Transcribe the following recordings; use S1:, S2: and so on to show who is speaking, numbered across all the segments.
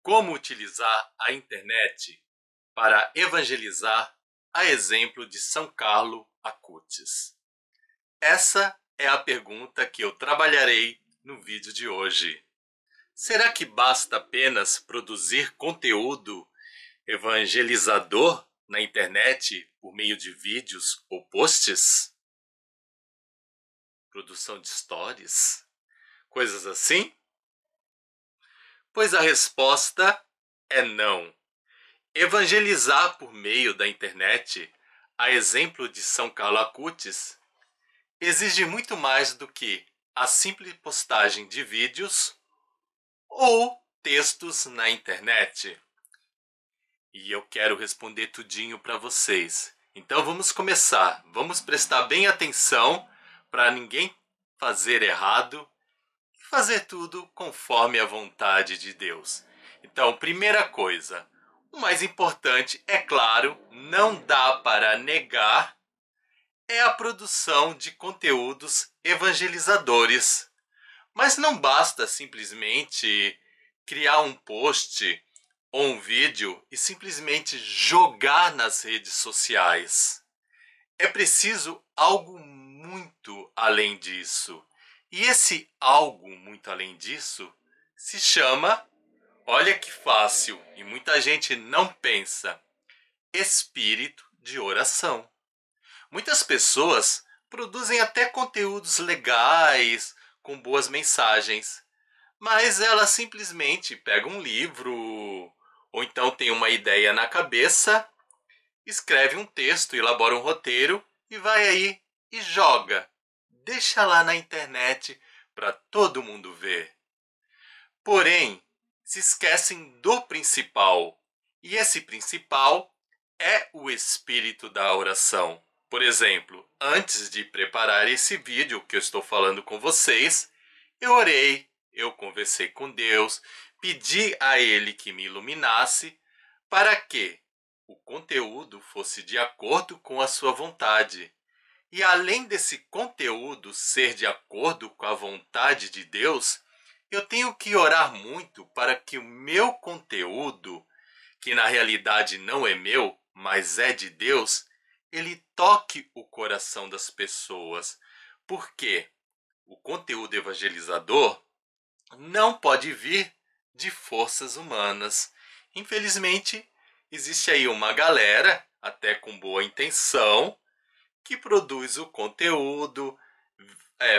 S1: Como utilizar a internet para evangelizar, a exemplo de São Carlo Acutis? Essa é a pergunta que eu trabalharei no vídeo de hoje. Será que basta apenas produzir conteúdo evangelizador na internet por meio de vídeos ou posts? Produção de stories? Coisas assim? Pois a resposta é não. Evangelizar por meio da internet, a exemplo de São Carlo Acutis, exige muito mais do que a simples postagem de vídeos ou textos na internet. E eu quero responder tudinho para vocês. Então vamos começar. Vamos prestar bem atenção para ninguém fazer errado e fazer tudo conforme a vontade de Deus. Então, primeira coisa, o mais importante, é claro, não dá para negar, é a produção de conteúdos evangelizadores. Mas não basta simplesmente criar um post ou um vídeo e simplesmente jogar nas redes sociais. É preciso algo muito além disso. E esse algo muito além disso se chama, olha que fácil e muita gente não pensa, espírito de oração. Muitas pessoas produzem até conteúdos legais, com boas mensagens, mas elas simplesmente pegam um livro, ou então tem uma ideia na cabeça, escreve um texto, elabora um roteiro e vai aí e joga. Deixa lá na internet para todo mundo ver. Porém, se esquecem do principal. E esse principal é o espírito da oração. Por exemplo, antes de preparar esse vídeo que eu estou falando com vocês, eu orei, eu conversei com Deus, pedi a Ele que me iluminasse para que o conteúdo fosse de acordo com a sua vontade. E além desse conteúdo ser de acordo com a vontade de Deus, eu tenho que orar muito para que o meu conteúdo, que na realidade não é meu, mas é de Deus, ele toque o coração das pessoas. Porque o conteúdo evangelizador não pode vir de forças humanas. Infelizmente, existe aí uma galera, até com boa intenção, que produz o conteúdo,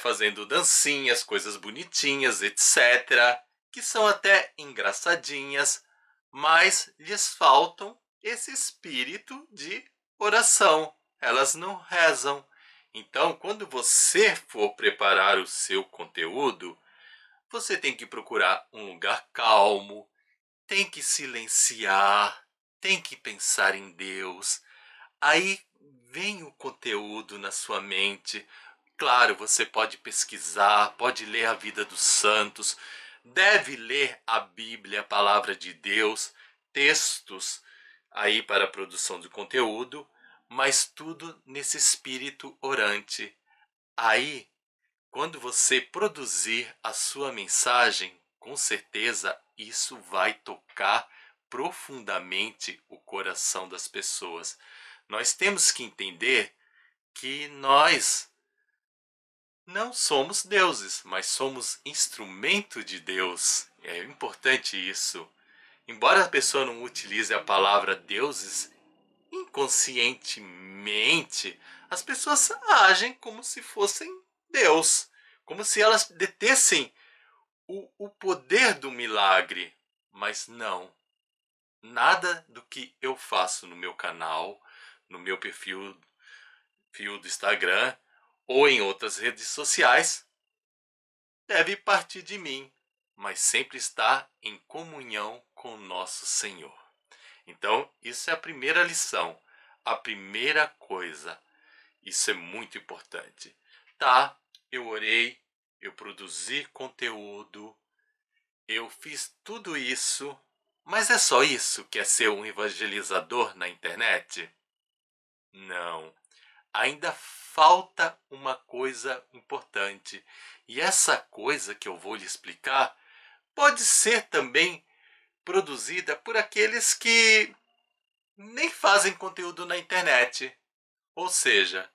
S1: fazendo dancinhas, coisas bonitinhas, etc., que são até engraçadinhas, mas lhes faltam esse espírito de oração. Elas não rezam. Então, quando você for preparar o seu conteúdo, você tem que procurar um lugar calmo, tem que silenciar, tem que pensar em Deus. Aí vem o conteúdo na sua mente. Claro, você pode pesquisar, pode ler a vida dos santos, deve ler a Bíblia, a palavra de Deus, textos aí para a produção de conteúdo, mas tudo nesse espírito orante. Aí, quando você produzir a sua mensagem, com certeza isso vai tocar profundamente o coração das pessoas. Nós temos que entender que nós não somos deuses, mas somos instrumento de Deus. É importante isso. Embora a pessoa não utilize a palavra deuses, inconscientemente as pessoas agem como se fossem Deus, como se elas detessem o poder do milagre. Mas não. Nada do que eu faço no meu canal, no meu perfil do Instagram ou em outras redes sociais deve partir de mim, mas sempre está em comunhão com nosso Senhor. Então, isso é a primeira lição, a primeira coisa. Isso é muito importante. Tá, eu orei, eu produzi conteúdo, eu fiz tudo isso, mas é só isso que é ser um evangelizador na internet? Não. Ainda falta uma coisa importante. E essa coisa que eu vou lhe explicar pode ser também produzida por aqueles que nem fazem conteúdo na internet. Ou seja,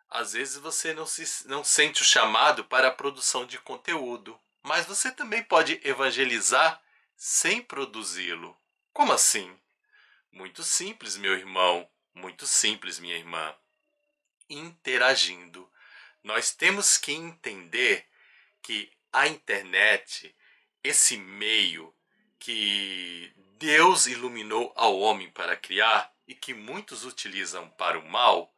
S1: às vezes você não sente o chamado para a produção de conteúdo, mas você também pode evangelizar sem produzi-lo. Como assim? Muito simples, meu irmão, muito simples, minha irmã. Interagindo. Nós temos que entender que a internet, esse meio que Deus iluminou ao homem para criar e que muitos utilizam para o mal,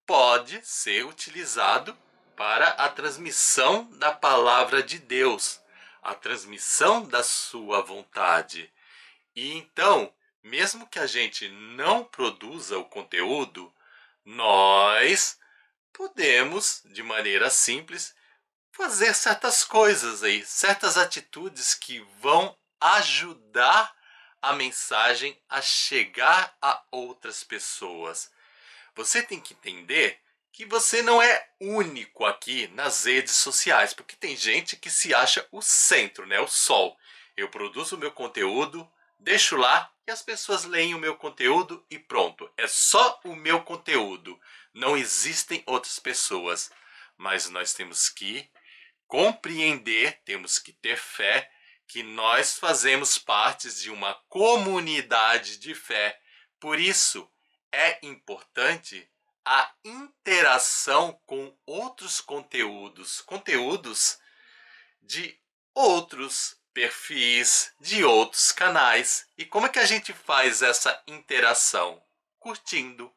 S1: pode ser utilizado para a transmissão da palavra de Deus, a transmissão da sua vontade. E então, mesmo que a gente não produza o conteúdo, nós podemos, de maneira simples, fazer certas coisas aí, certas atitudes que vão ajudar a mensagem a chegar a outras pessoas. Você tem que entender que você não é único aqui nas redes sociais, porque tem gente que se acha o centro, né? O sol. Eu produzo o meu conteúdo, deixo lá e as pessoas leem o meu conteúdo e pronto. É só o meu conteúdo. Não existem outras pessoas. Mas nós temos que compreender, temos que ter fé que nós fazemos parte de uma comunidade de fé. Por isso, é importante a interação com outros conteúdos, conteúdos de outros perfis, de outros canais. E como é que a gente faz essa interação? Curtindo.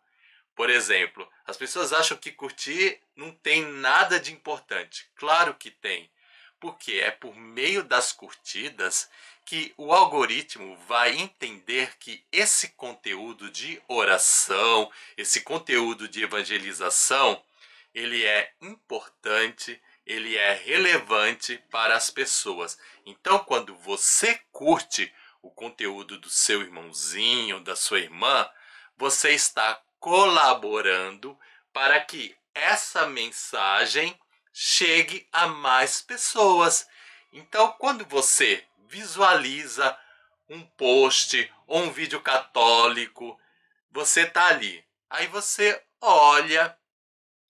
S1: Por exemplo, as pessoas acham que curtir não tem nada de importante. Claro que tem, porque é por meio das curtidas que o algoritmo vai entender que esse conteúdo de oração, esse conteúdo de evangelização, ele é importante, ele é relevante para as pessoas. Então, quando você curte o conteúdo do seu irmãozinho, da sua irmã, você está colaborando para que essa mensagem chegue a mais pessoas. Então, quando você visualiza um post ou um vídeo católico, você está ali. Aí você olha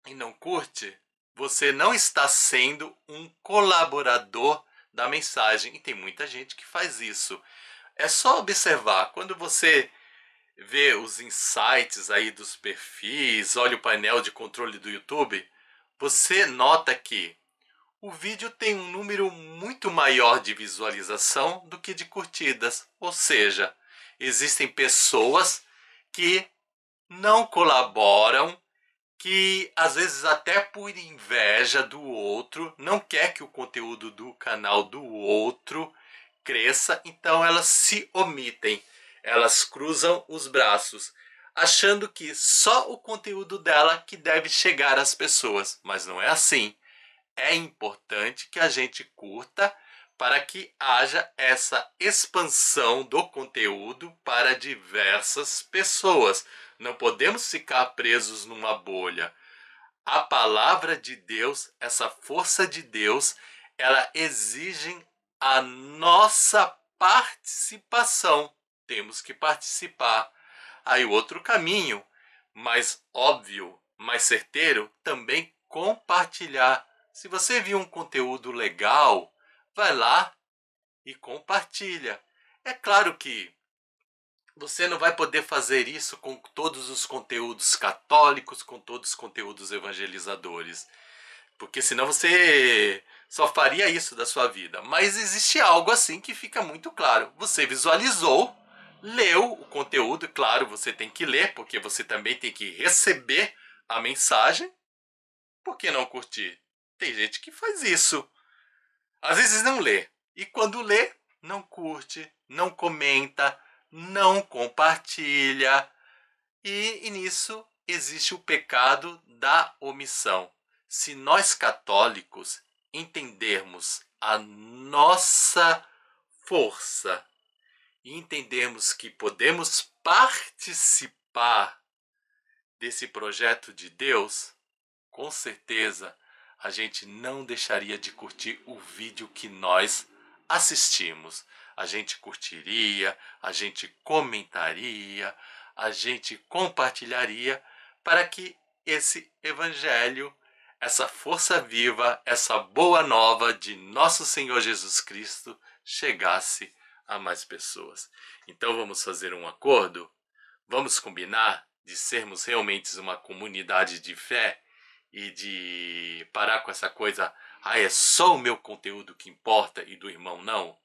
S1: e não curte, você não está sendo um colaborador da mensagem. E tem muita gente que faz isso. É só observar, quando você vê os insights aí dos perfis, olha o painel de controle do YouTube, você nota que o vídeo tem um número muito maior de visualização do que de curtidas. Ou seja, existem pessoas que não colaboram, que às vezes até por inveja do outro, não quer que o conteúdo do canal do outro cresça, então elas se omitem, elas cruzam os braços, achando que só o conteúdo dela que deve chegar às pessoas, mas não é assim. É importante que a gente curta para que haja essa expansão do conteúdo para diversas pessoas. Não podemos ficar presos numa bolha. A palavra de Deus, essa força de Deus, ela exige a nossa participação. Temos que participar. Aí o outro caminho, mais óbvio, mais certeiro, também compartilhar. Se você viu um conteúdo legal, vai lá e compartilha. É claro que você não vai poder fazer isso com todos os conteúdos católicos, com todos os conteúdos evangelizadores, porque senão você só faria isso da sua vida. Mas existe algo assim que fica muito claro. Você visualizou, leu o conteúdo, claro, você tem que ler, porque você também tem que receber a mensagem. Por que não curtir? Tem gente que faz isso. Às vezes não lê. E quando lê, não curte, não comenta, não compartilha. E nisso existe o pecado da omissão. Se nós católicos entendermos a nossa força e entendermos que podemos participar desse projeto de Deus, com certeza a gente não deixaria de curtir o vídeo que nós assistimos. a gente curtiria, a gente comentaria, a gente compartilharia para que esse evangelho, essa força viva, essa boa nova de nosso Senhor Jesus Cristo chegasse a mais pessoas. Então vamos fazer um acordo? Vamos combinar de sermos realmente uma comunidade de fé e de parar com essa coisa, é só o meu conteúdo que importa e do irmão não?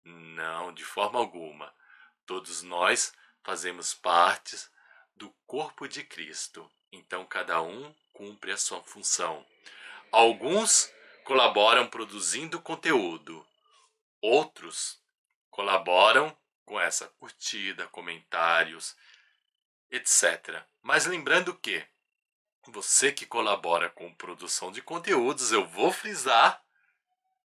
S1: Não, de forma alguma. Todos nós fazemos parte do corpo de Cristo. Então cada um cumpre a sua função. Alguns colaboram produzindo conteúdo. Outros colaboram com essa curtida, comentários, etc. Mas lembrando que você que colabora com produção de conteúdos, eu vou frisar,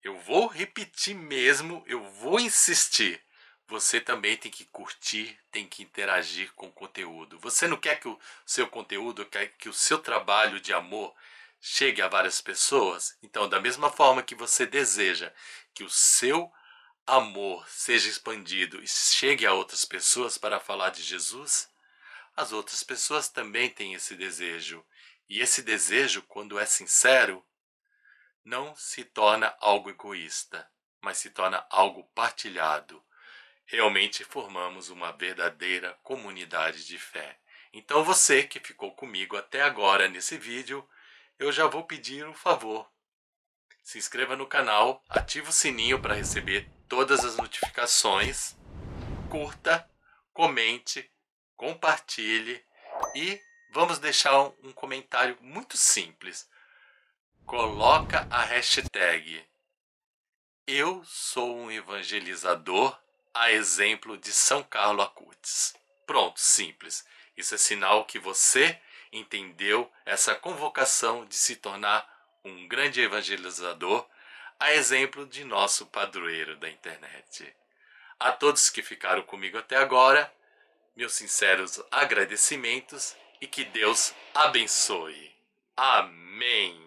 S1: eu vou repetir mesmo, eu vou insistir. Você também tem que curtir, tem que interagir com o conteúdo. Você não quer que o seu conteúdo, quer que o seu trabalho de amor chegue a várias pessoas? Então, da mesma forma que você deseja que o seu amor seja expandido e chegue a outras pessoas para falar de Jesus, as outras pessoas também têm esse desejo. E esse desejo, quando é sincero, não se torna algo egoísta, mas se torna algo partilhado. Realmente formamos uma verdadeira comunidade de fé. Então você que ficou comigo até agora nesse vídeo, eu já vou pedir um favor. Se inscreva no canal, ative o sininho para receber todas as notificações, curta, comente, compartilhe e vamos deixar um comentário muito simples. Coloca a hashtag Eu sou um evangelizador, a exemplo de São Carlo Acutis. Pronto, simples. Isso é sinal que você entendeu essa convocação de se tornar um grande evangelizador, a exemplo de nosso padroeiro da internet. A todos que ficaram comigo até agora, meus sinceros agradecimentos e que Deus abençoe. Amém.